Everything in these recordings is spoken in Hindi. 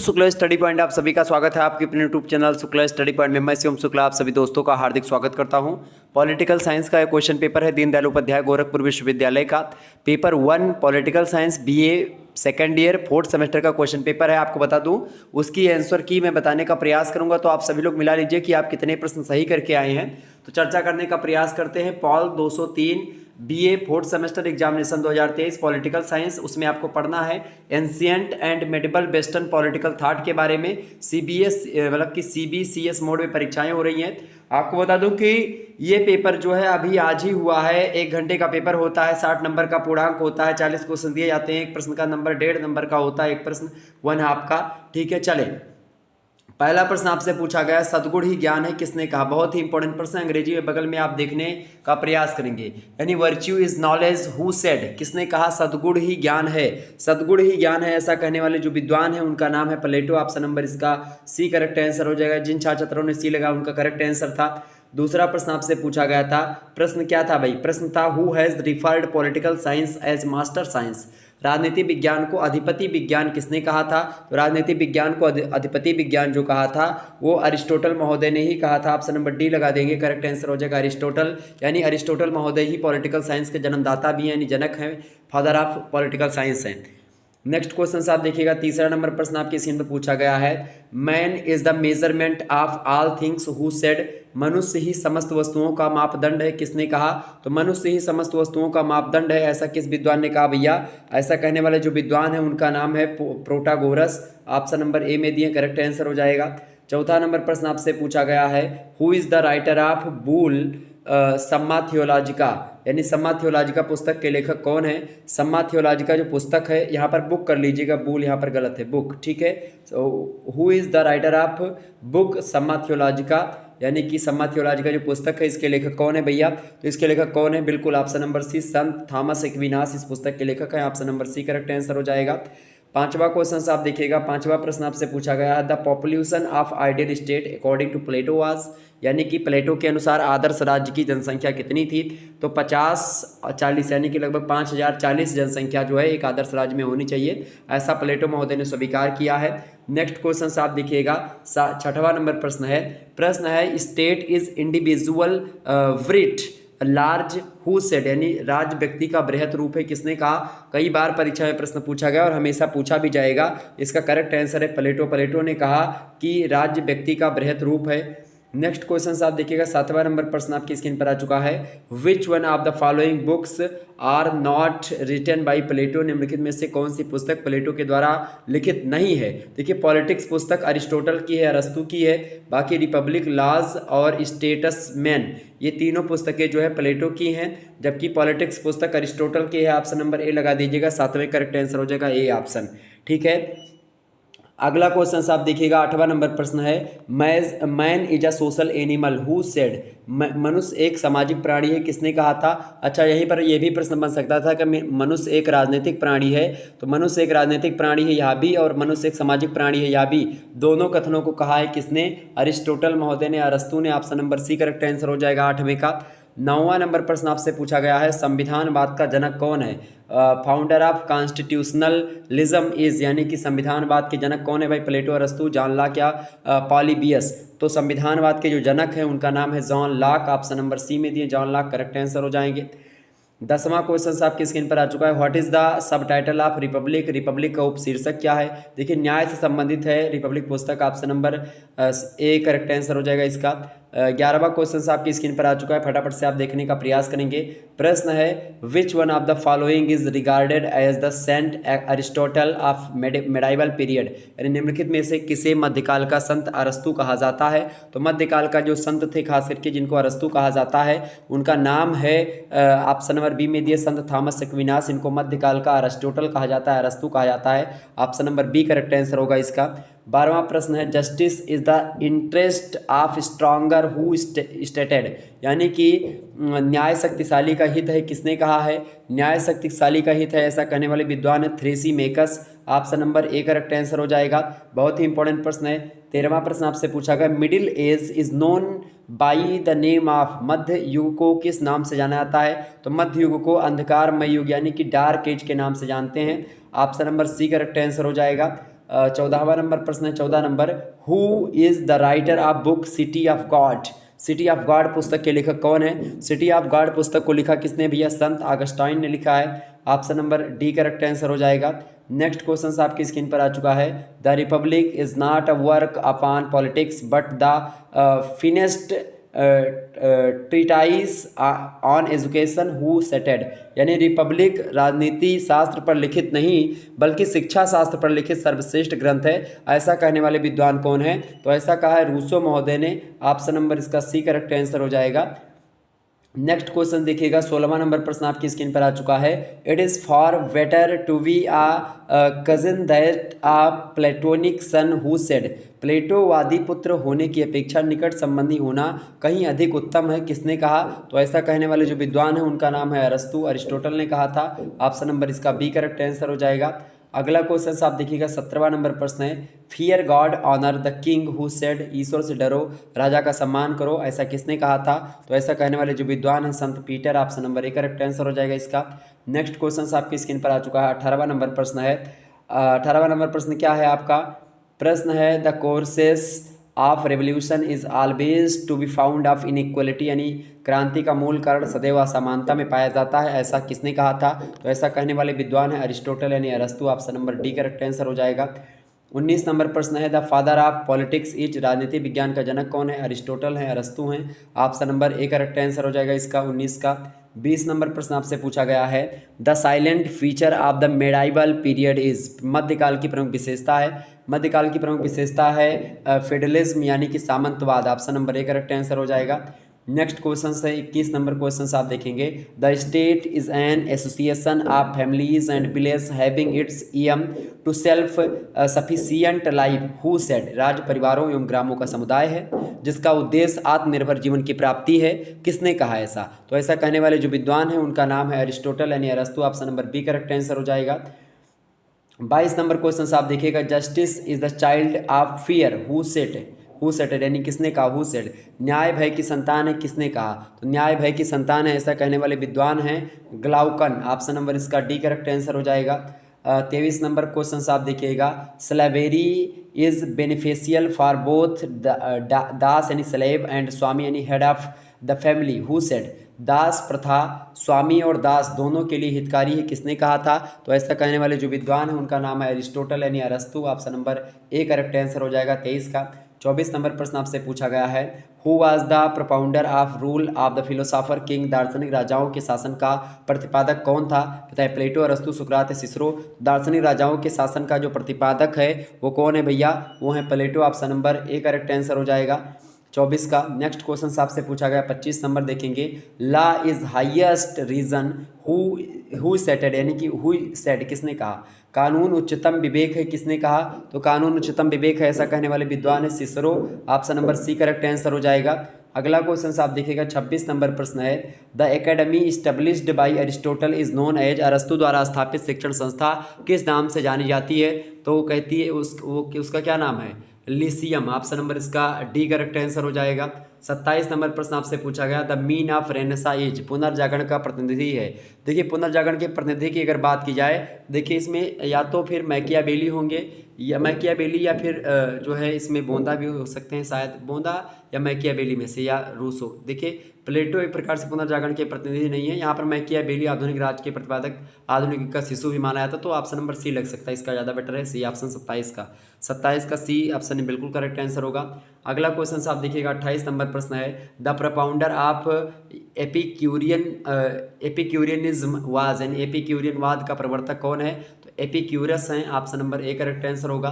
शुक्ला स्टडी पॉइंट आप सभी का स्वागत है आपके अपने YouTube channel Shukla study point में। मैं शिवम शुक्ला आप सभी दोस्तों का हार्दिक स्वागत करता हूं। पॉलिटिकल साइंस का एक क्वेश्चन पेपर है दीनदयाल उपाध्याय गोरखपुर विश्वविद्यालय का। Paper 1 political science BA second year 4th semester का क्वेश्चन पेपर है। आपको बता दूं उसकी आंसर की मैं बताने का प्रयास करूंगा, तो आप सभी लोग मिला लीजिए कि आप कितने प्रश्न सही करके आए हैं। तो चर्चा करने का प्रयास करते हैं। Paul 203 BA 4th semester examination 2023 political science, उसमें आपको पढ़ना है ancient and medieval western political thought के बारे में। सीबीएस मतलब कि सीबीसीएस मोड में परीक्षाएं हो रही हैं। आपको बता दूं कि ये पेपर जो है अभी आज ही हुआ है। 1 घंटे का पेपर होता है, 60 नंबर का पूर्णांक होता है, 40 क्वेश्चन दिए जाते हैं। एक प्रश्न का नंबर 1.5 नंबर का होता है, एक प्रश्न 1 हाफ का। ठीक है, चले पहला प्रश्न आपसे पूछा गया सद्गुण ही ज्ञान है किसने कहा। बहुत ही इंपॉर्टेंट प्रश्न, अंग्रेजी में बगल में आप देखने का प्रयास करेंगे। यानी virtue is knowledge who said, किसने कहा सद्गुण ही ज्ञान है। सद्गुण ही ज्ञान है ऐसा कहने वाले जो विद्वान है उनका नाम है प्लेटो। ऑप्शन नंबर इसका सी करेक्ट आंसर हो जाएगा। जिन छात्रों ने सी लगा उनका करेक्ट आंसर था। दूसरा प्रश्न आपसे पूछा गया था, प्रश्न क्या था भाई, प्रश्न था who has referred political science as master science. राजनीति विज्ञान को अधिपति विज्ञान किसने कहा था। तो राजनीति विज्ञान को अधिपति विज्ञान जो कहा था वो अरिस्टोटल महोदय ने ही कहा था। ऑप्शन नंबर डी लगा देंगे, करेक्ट आंसर हो जाएगा अरिस्टोटल। यानी अरिस्टोटल महोदय ही पॉलिटिकल साइंस के जन्मदाता भी हैं, यानी जनक हैं, फादर ऑफ पॉलिटिकल साइंस हैं। नेक्स्ट क्वेश्चन से आप देखिएगा, तीसरा नंबर प्रश्न आपके स्क्रीन पर पूछा गया है, man is the measurement of all things who said. मनुष्य ही समस्त वस्तुओं का मापदंड है, किसने कहा। तो मनुष्य ही समस्त वस्तुओं का मापदंड है ऐसा किस विद्वान ने कहा भैया। ऐसा कहने वाले जो विद्वान है उनका नाम है प्रोटागोरस। ऑप्शन नंबर ए में दिए, करेक्ट आंसर हो जाएगा। चौथा नंबर प्रश्न आपसे पूछा गया है, who is the writer of book Summa Theologica. यानी सम्मा थियोलॉजिका पुस्तक के लेखक कौन है। सम्मा थियोलॉजिका जो पुस्तक है, यहाँ पर बुक कर लीजिएगा, बुल यहाँ पर गलत है, बुक। ठीक है, who is the writer of book Summa Theologica, यानी कि सम्मा थियोलॉजिका जो पुस्तक है इसके लेखक कौन है भैया। तो इसके लेखक कौन है, बिल्कुल ऑप्शन नंबर सी संत थॉमस एक्विनास इस पुस्तक के लेखक है। Option number C correct answer हो जाएगा। पांचवा क्वेश्चन आप देखिएगा, पांचवा प्रश्न आपसे पूछा गया है, the population of ideal state according to Plato was. यानी कि प्लेटो के अनुसार आदर्श राज्य की जनसंख्या कितनी थी। तो 50-40 यानी कि लगभग 5040 जनसंख्या जो है एक आदर्श राज्य में होनी चाहिए, ऐसा प्लेटो महोदय ने स्वीकार किया है। नेक्स्ट क्वेश्चन आप देखिएगा, छठवां नंबर प्रश्न है state is individual writ large who said. यानी राज्य व्यक्ति का बृहत रूप है, किसने कहा। कई बार परीक्षा में प्रश्न पूछा गया और हमेशा पूछा भी जाएगा। इसका करेक्ट आंसर है प्लेटो। प्लेटो ने कहा कि राज्य व्यक्ति का बृहत रूप है। नेक्स्ट क्वेश्चन आप देखिएगा, 7वां नंबर प्रश्न आपकी स्क्रीन पर आ चुका है, which one of the following books are not written by Plato. निम्नलिखित में से कौन सी पुस्तक प्लेटो के द्वारा लिखित नहीं है। देखिए पॉलिटिक्स पुस्तक अरिस्टोटल की है, अरस्तु की है। बाकी रिपब्लिक, लॉज और स्टेटस मैन, ये तीनों पुस्तकें जो है प्लेटो की हैं, जबकि पॉलिटिक्स पुस्तक अरिस्टोटल की है। ऑप्शन नंबर ए लगा दीजिएगा, 7वें करेक्ट आंसर हो जाएगा ए ऑप्शन। ठीक है, अगला क्वेश्चन आप देखिएगा, 8वां नंबर प्रश्न है, man is a social animal who said. मनुष्य एक सामाजिक प्राणी है, किसने कहा था। अच्छा, यहीं पर यह भी प्रश्न बन सकता था कि मनुष्य एक राजनीतिक प्राणी है। तो मनुष्य एक राजनीतिक प्राणी है यहाँ भी, और मनुष्य एक सामाजिक प्राणी है यहाँ भी। दोनों कथनों को कहा है किसने, अरिस्टोटल महोदय ने, अरस्तु ने। Option number C correct answer हो जाएगा 8वें का। 9वां नंबर प्रश्न आपसे पूछा गया है, संविधानवाद का जनक कौन है। फाउंडर ऑफ कॉन्स्टिट्यूशनलिज्म इज, यानी कि संविधानवाद के जनक कौन है भाई। प्लेटो, अरस्तु, जॉन लॉक या पॉलीबियस। तो संविधानवाद के जो जनक हैं उनका नाम है John Locke. Option number C में दिए जॉन लॉक, करेक्ट आंसर हो जाएंगे। 10वां क्वेश्चन आपकी स्क्रीन पर आ चुका है, what is the sub title of Republic. Republic का उपशीर्षक क्या है। देखिए न्याय से संबंधित है रिपब्लिक पुस्तक। Option number A correct answer हो जाएगा इसका। 11वां क्वेश्चन आपकी स्क्रीन पर आ चुका है, फटाफट से आप देखने का प्रयास करेंगे। प्रश्न है, which one of the following is regarded as the saint Aristotle of medieval period. यानी निम्नलिखित में से किसे मध्यकाल का संत अरस्तु कहा जाता है। तो मध्यकाल का जो संत थे खास करके जिनको अरस्तु कहा जाता है उनका नाम है, ऑप्शन नंबर बी में दिए संत थॉमस एक्विनास। इनको मध्यकाल का अरिस्टोटल कहा जाता है, अरस्तु कहा जाता है। Option number B correct answer होगा इसका। 12वां प्रश्न है, justice is the interest of stronger who stated. यानी कि न्याय शक्तिशाली का हित है, किसने कहा है। न्याय शक्तिशाली का हित है ऐसा कहने वाले विद्वान है Thrasymachus. Option number A correct answer हो जाएगा। बहुत ही इंपॉर्टेंट प्रश्न है। 13वां प्रश्न आपसे पूछा गया, middle age is known by the name of. मध्य युग को किस नाम से जाना जाता है। तो मध्य युग को अंधकारमय युग यानी कि डार्क एज के नाम से जानते हैं। Option number C correct answer हो जाएगा। 14वां नंबर प्रश्न है, 14 number, who is the writer of book city of God? City of God पुस्तक के लेखक कौन है? सिटी ऑफ गॉड पुस्तक को लिखा किसने भैया? संत ऑगस्टाइन ने लिखा है। Option number D correct answer हो जाएगा। नेक्स्ट क्वेश्चन आपकी स्क्रीन पर आ चुका है। The Republic is not a work upon politics but the finest treatise on education who stated? यानी रिपब्लिक राजनीति शास्त्र पर लिखित नहीं बल्कि शिक्षा शास्त्र पर लिखित सर्वश्रेष्ठ ग्रंथ है, ऐसा कहने वाले विद्वान कौन है? तो ऐसा कहा है रूसो महोदय ने। ऑप्शन नंबर इसका सी करेक्ट आंसर हो जाएगा। नेक्स्ट क्वेश्चन देखिएगा, 16वां नंबर प्रश्न आपकी स्क्रीन पर आ चुका है। It is far better to be a cousin that a Platonic son who said? प्लेटोवादी पुत्र होने की अपेक्षा निकट संबंधी होना कहीं अधिक उत्तम है, किसने कहा? तो ऐसा कहने वाले जो विद्वान है उनका नाम है अरस्तु, अरिस्टोटल ने कहा था। ऑप्शन नंबर इसका बी करेक्ट आंसर हो जाएगा। अगला क्वेश्चन आप देखिएगा, 17वां नंबर प्रश्न है। Fear God honour the king who said? ईश्वर से डरो, राजा का सम्मान करो, ऐसा किसने कहा था? तो ऐसा कहने वाले जो विद्वान हैं संत Peter. Option number A correct answer हो जाएगा इसका। नेक्स्ट क्वेश्चन आपकी स्क्रीन पर आ चुका है, 18वां नंबर प्रश्न है। 18वां नंबर प्रश्न क्या है आपका? प्रश्न है the courses of revolution is always to be found of inequality, यानी क्रांति का मूल कारण सदैव असमानता में पाया जाता है, ऐसा किसने कहा था? तो ऐसा कहने वाले विद्वान है अरिस्टोटल यानी अरस्तु। Option number D correct answer हो जाएगा। 19 नंबर प्रश्न है the father of politics is? राजनीति विज्ञान का जनक कौन है? अरिस्टोटल है, अरस्तु हैं। Option number A correct answer हो जाएगा इसका 19 का। 20 नंबर प्रश्न आपसे पूछा गया है the silent feature of the medieval period is? मध्यकाल की प्रमुख विशेषता है। मध्यकाल की प्रमुख विशेषता है फेडरलिज्म यानी कि सामंतवाद। Option number A correct answer हो जाएगा। नेक्स्ट क्वेश्चन है 21 नंबर क्वेश्चन आप देखेंगे। The state is an association of families and village having its aim to self sufficient life who said? राज्य परिवारों एवं ग्रामों का समुदाय है जिसका उद्देश्य आत्मनिर्भर जीवन की प्राप्ति है, किसने कहा ऐसा? तो ऐसा कहने वाले जो विद्वान हैं उनका नाम है अरिस्टोटल यानी अरस्तु। Option number B correct answer हो जाएगा। 22 नंबर क्वेश्चन आप देखिएगा, justice is the child of fear who said? Who stated यानी किसने कहा? Who said? न्याय भय की संतान है, किसने कहा? तो न्याय भय की संतान है ऐसा कहने वाले विद्वान हैं ग्लाउकन। ऑप्शन नंबर इसका डी करेक्ट आंसर हो जाएगा। 23 नंबर क्वेश्चन आप देखिएगा, slavery is beneficial for both दास यानी स्लेव एंड स्वामी यानी head of the family who said? दास प्रथा स्वामी और दास दोनों के लिए हितकारी है, किसने कहा था? तो ऐसा कहने वाले जो विद्वान हैं उनका नाम है अरिस्टोटल यानी अरस्तु। Option number A correct answer हो जाएगा 23 का। 24 नंबर प्रश्न आपसे पूछा गया है who was the propounder of rule of the philosopher king? दार्शनिक राजाओं के शासन का प्रतिपादक कौन था? पता है प्लेटो, अरस्तु, सुकरात, सिसरो। दार्शनिक राजाओं के शासन का जो प्रतिपादक है वो कौन है भैया? वो है Plato. Option number A correct answer हो जाएगा 24 का। नेक्स्ट क्वेश्चन आपसे पूछा गया 25 नंबर देखेंगे, law is highest reason who stated यानी कि हु सेड किसने कहा? कानून उच्चतम विवेक है, किसने कहा? तो कानून उच्चतम विवेक है ऐसा कहने वाले विद्वान है Cicero. Option number C correct answer हो जाएगा। अगला क्वेश्चन आप देखिएगा 26 नंबर प्रश्न है the academy established by Aristotle is known as? अरस्तु द्वारा स्थापित शिक्षण संस्था किस नाम से जानी जाती है? तो वो कहती है उसका क्या नाम है? लिसियम। ऑप्शन नंबर इसका डी करेक्ट आंसर हो जाएगा। 27 नंबर प्रश्न आपसे पूछा गया the mean of renaissance age? पुनर्जागरण का प्रतिनिधि है। देखिए पुनर्जागरण के प्रतिनिधि की अगर बात की जाए, देखिए इसमें या तो फिर मैकियावेली होंगे या मैकियावेली या फिर जो है इसमें बोंदा भी हो सकते हैं, शायद बोंदा या मैकियावेली में से, या रूसो। देखिए प्लेटो एक प्रकार से पुनर्जागरण के प्रतिनिधि नहीं है, यहाँ पर मैकियावेली आधुनिक राज के प्रतिपादक, आधुनिक का शिशु भी माना जाता, तो ऑप्शन नंबर सी लग सकता है, इसका ज़्यादा बेटर है सी ऑप्शन 27 का सी ऑप्शन बिल्कुल करेक्ट आंसर होगा। अगला क्वेश्चन आप देखिएगा 28 नंबर प्रश्न है द प्रोपाउंडर ऑफ एपिक्यूरियनिज्म वाज? यानी एपिक्यूरियनवाद का प्रवर्तक कौन है? तो एपिक्यूरस हैं। Option number A correct answer होगा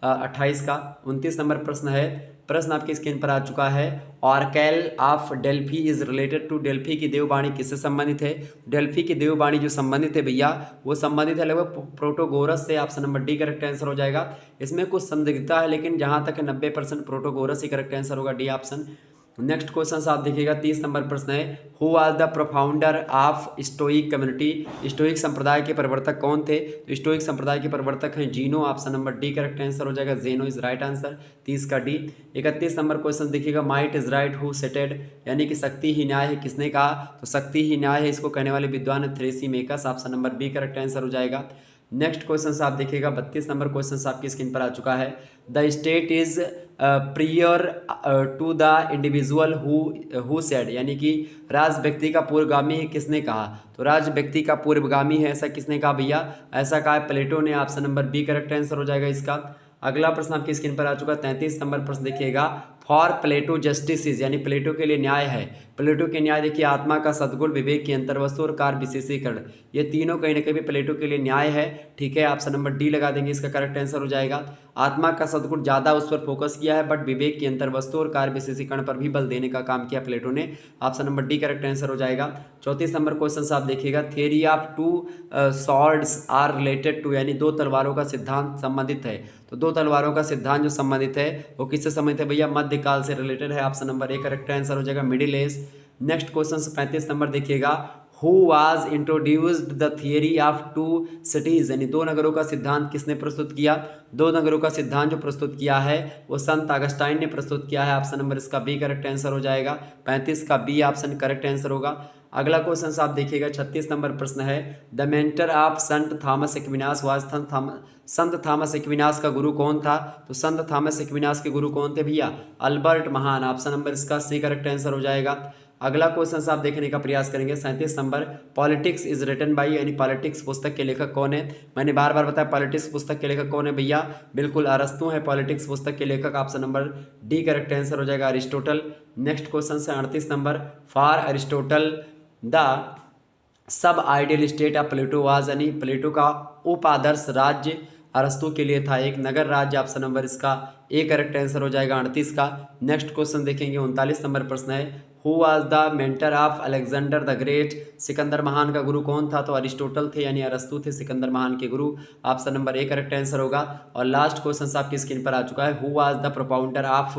28 का। 29 नंबर प्रश्न है, प्रश्न आपकी स्क्रीन पर आ चुका है, oracle of Delphi is related to? Delphi की देववाणी किससे संबंधित है? डेल्फी की देववाणी जो संबंधित है भैया वो संबंधित है लगभग प्रोटोगोरस से। Option number D correct answer हो जाएगा। इसमें कुछ संदिग्धता है लेकिन जहां तक है 90% प्रोटोगोरस ही करेक्ट आंसर होगा, डी ऑप्शन। नेक्स्ट क्वेश्चन आप देखिएगा 30 नंबर प्रश्न है who was the profounder of Stoic community? Stoic संप्रदाय के प्रवर्तक कौन थे? तो स्टोइक संप्रदाय के प्रवर्तक हैं Zeno. Option number D correct answer हो जाएगा, जेनो इज राइट आंसर, 30 का डी। 31 नंबर क्वेश्चन देखिएगा might is right who stated? यानी कि शक्ति ही न्याय है, किसने कहा? तो शक्ति ही न्याय है इसको कहने वाले विद्वान Thrasymachus. Option number B correct answer हो जाएगा। नेक्स्ट क्वेश्चन आप देखिएगा 32 नंबर क्वेश्चन आपकी स्क्रीन पर आ चुका है। The state is prior to the individual who said, यानी कि राज व्यक्ति का पूर्वगामी है किसने कहा? तो राज व्यक्ति का पूर्वगामी है ऐसा किसने कहा भैया? ऐसा कहा है प्लेटो ने। Option number B correct answer हो जाएगा इसका। अगला प्रश्न आपकी स्क्रीन पर आ चुका है 33 नंबर प्रश्न देखिएगा। फॉर प्लेटो जस्टिस इज, यानी प्लेटो के लिए न्याय है। प्लेटो के न्याय देखिए आत्मा का सद्गुण, विवेक की अंतर्वस्तु और कार्य विशेषीकरण, ये तीनों कहीं ना कहीं प्लेटो के लिए न्याय है। ठीक है, ऑप्शन नंबर डी लगा देंगे, इसका करेक्ट आंसर हो जाएगा। आत्मा का सद्गुण ज़्यादा उस पर फोकस किया है, बट विवेक की अंतर्वस्तु और कार्य विशेषीकरण पर भी बल देने का काम किया प्लेटो ने। Option number D correct answer हो जाएगा। 34 नंबर क्वेश्चन आप देखिएगा। Theory of two swords are related to, यानी दो तलवारों का सिद्धांत संबंधित है। तो दो तलवारों का सिद्धांत जो संबंधित है वो किससे संबंधित है भैया? मध्यकाल से रिलेटेड है। Option number A correct answer हो जाएगा, middle age. Next question 35 number देखिएगा। Who was introduced the theory of two cities, यानी दो नगरों का सिद्धांत किसने प्रस्तुत किया? दो नगरों का सिद्धांत जो प्रस्तुत किया है वो संत अगस्टाइन ने प्रस्तुत किया है। ऑप्शन नंबर इसका बी करेक्ट आंसर हो जाएगा। 35 का बी ऑप्शन करेक्ट आंसर होगा। अगला क्वेश्चन आप देखिएगा 36 नंबर प्रश्न है। The mentor of Sant Thomas Aquinas was, Sant Thomas Aquinas का गुरु कौन था? तो संत थॉमस एक्विनास के गुरु कौन थे भैया? अल्बर्ट महान। ऑप्शन नंबर इसका सी करेक्ट आंसर हो जाएगा। अगला क्वेश्चन आप देखने का प्रयास करेंगे 37 number. Politics is written by, यानी पॉलिटिक्स पुस्तक के लेखक कौन है? मैंने बार बार बताया पॉलिटिक्स पुस्तक के लेखक कौन है भैया? बिल्कुल अरस्तु है पॉलिटिक्स पुस्तक के लेखक। Option number D correct answer हो जाएगा, अरिस्टोटल। नेक्स्ट क्वेश्चन है 38 number. For Aristotle the sub ideal state of Plato was, यानी प्लेटो का उपादर्श राज्य अरस्तु के लिए था एक नगर राज्य। ऑप्शन नंबर इसका ए करेक्ट आंसर हो जाएगा 38 का। नेक्स्ट क्वेश्चन देखेंगे 39 नंबर प्रश्न है। Who was the mentor of Alexander the great, Sikandar महान का गुरु कौन था? तो अरिस्टोटल थे, यानी अरस्तु थे सिकंदर महान के गुरु। Option number A correct answer होगा। और लास्ट क्वेश्चन आपकी स्क्रीन पर आ चुका है। Who was the propounder of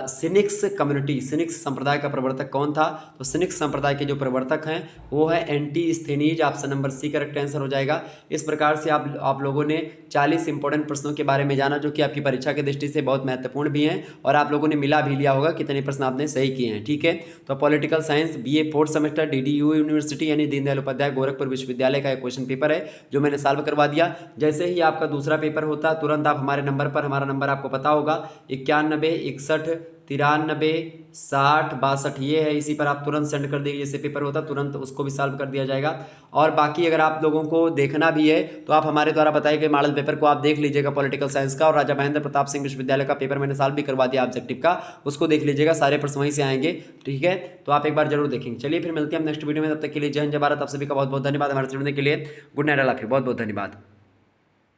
cynics community, cynics संप्रदाय का प्रवर्तक कौन था? तो सिनिक्स संप्रदाय के जो प्रवर्तक हैं वो है Antisthenes. Option number C correct answer हो जाएगा। इस प्रकार से आप लोगों ने 40 इंपॉर्टेंट प्रश्नों के बारे में जाना, जो कि आपकी परीक्षा की दृष्टि से बहुत महत्वपूर्ण भी हैं, और आप लोगों ने मिला भी लिया होगा कितने प्रश्न आपने सही किए हैं। ठीक है, तो political science BA 4th semester DDU university यानी दीनदयाल उपाध्याय गोरखपुर विश्वविद्यालय का एक क्वेश्चन पेपर है जो मैंने सॉल्व करवा दिया। जैसे ही आपका दूसरा पेपर होता है तुरंत आप हमारे नंबर पर, हमारा नंबर आपको पता होगा 91 61 93 60 62, ये है, इसी पर आप तुरंत सेंड कर दीजिए। जैसे पेपर होता तुरंत उसको भी सॉल्व कर दिया जाएगा। और बाकी अगर आप लोगों को देखना भी है तो आप हमारे द्वारा बताए गए मॉडल पेपर को आप देख लीजिएगा पॉलिटिकल साइंस का, और राजा महेंद्र प्रताप सिंह विश्वविद्यालय का पेपर मैंने सॉल्व भी करवा दिया ऑब्जेक्टिव का, उसको देख लीजिएगा, सारे प्रश्न वहीं से आएंगे। ठीक है, तो आप एक बार जरूर देखेंगे। चलिए फिर मिलते हैं हम नेक्स्ट वीडियो में, तब तक के लिए जय हिंद जय भारत। आप सभी का बहुत बहुत धन्यवाद हमारे जुड़ने के लिए। गुड नाइट, अल्लाह हाफिज़, बहुत बहुत धन्यवाद।